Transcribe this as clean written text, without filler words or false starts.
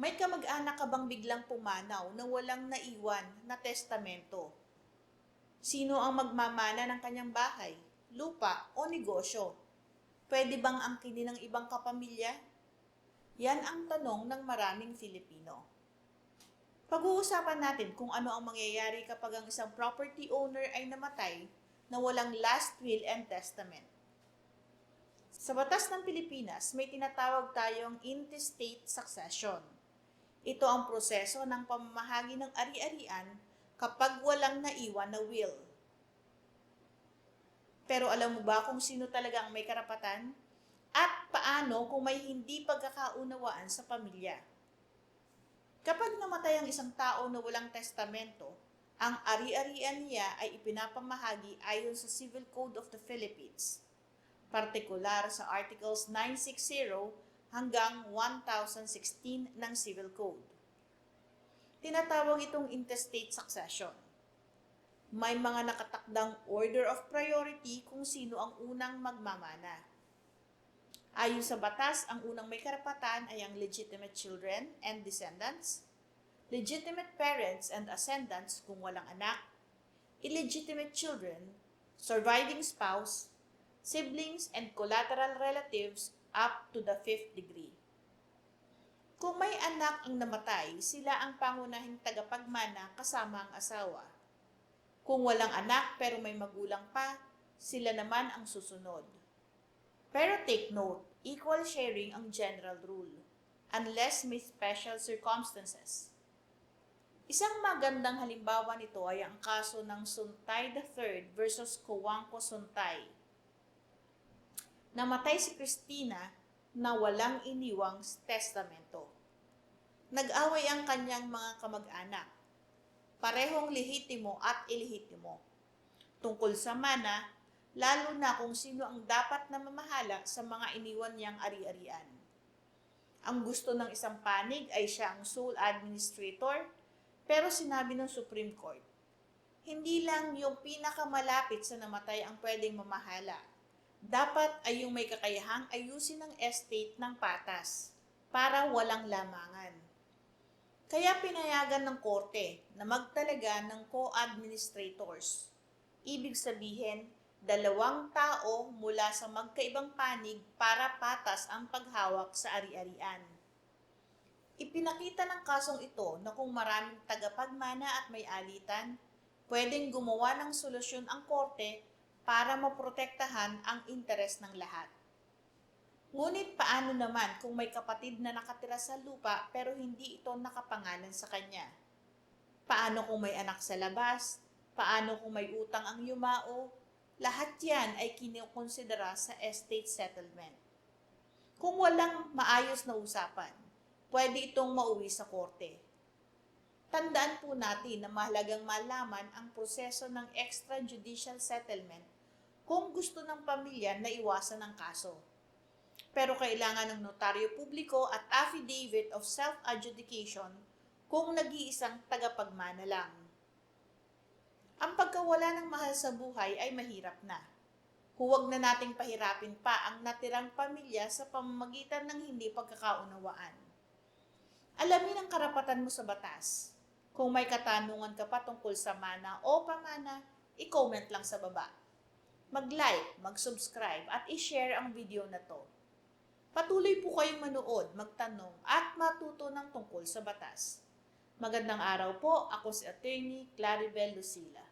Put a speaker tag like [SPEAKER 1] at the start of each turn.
[SPEAKER 1] May kamag-anak ka bang biglang pumanaw na walang naiwan na testamento? Sino ang magmamana ng kanyang bahay, lupa o negosyo? Pwede bang angkinin ng ibang kapamilya? Yan ang tanong ng maraming Filipino. Pag-uusapan natin kung ano ang mangyayari kapag ang isang property owner ay namatay na walang last will and testament. Sa batas ng Pilipinas, may tinatawag tayong intestate succession. Ito ang proseso ng pamamahagi ng ari-arian kapag walang naiwan na will. Pero alam mo ba kung sino talaga ang may karapatan? At paano kung may hindi pagkakaunawaan sa pamilya? Kapag namatay ang isang tao na walang testamento, ang ari-arian niya ay ipinapamahagi ayon sa Civil Code of the Philippines, partikular sa Articles 960 hanggang 1016 ng Civil Code. Tinatawag itong intestate succession. May mga nakatakdang order of priority kung sino ang unang magmamana. Ayon sa batas, ang unang may karapatan ay ang legitimate children and descendants, legitimate parents and ascendants kung walang anak, illegitimate children, surviving spouse, siblings and collateral relatives up to the 5th degree. Kung may anak ang namatay, sila ang pangunahing tagapagmana kasama ang asawa. Kung walang anak pero may magulang pa, sila naman ang susunod. Pero take note, equal sharing ang general rule, unless may special circumstances. Isang magandang halimbawa nito ay ang kaso ng Suntay III versus Cojuangco Suntay. Namatay si Cristina na walang iniwang testamento. Nag-away ang kanyang mga kamag-anak, parehong lehitimo at ilehitimo, tungkol sa mana, lalo na kung sino ang dapat na mamahala sa mga iniwan niyang ari-arian. Ang gusto ng isang panig ay siya ang sole administrator, pero sinabi ng Supreme Court, hindi lang yung pinakamalapit sa namatay ang pwedeng mamahala. Dapat ay yung may kakayahang ayusin ang estate ng patas para walang lamangan. Kaya pinayagan ng korte na magtalaga ng co-administrators. Ibig sabihin, 2 tao mula sa magkaibang panig para patas ang paghawak sa ari-arian. Ipinakita ng kasong ito na kung maraming tagapagmana at may alitan, pwedeng gumawa ng solusyon ang korte para maprotektahan ang interes ng lahat. Ngunit paano naman kung may kapatid na nakatira sa lupa pero hindi ito nakapangalan sa kanya? Paano kung may anak sa labas? Paano kung may utang ang yumao? Lahat yan ay kinokonsidera sa estate settlement. Kung walang maayos na usapan, pwede itong mauwi sa korte. Tandaan po natin na mahalagang malaman ang proseso ng extrajudicial settlement kung gusto ng pamilya na iwasan ang kaso. Pero kailangan ng notaryo publiko at affidavit of self-adjudication kung nag-iisang tagapagmana lang. Ang pagkawala ng mahal sa buhay ay mahirap na. Huwag na nating pahirapin pa ang natirang pamilya sa pamamagitan ng hindi pagkakaunawaan. Alamin ang karapatan mo sa batas. Kung may katanungan ka pa tungkol sa mana o pamana, i-comment lang sa baba. Mag-like, mag-subscribe at i-share ang video na to. Patuloy po kayong manood, magtanong at matuto ng tungkol sa batas. Magandang araw po, ako si Attorney Claribel Lucila.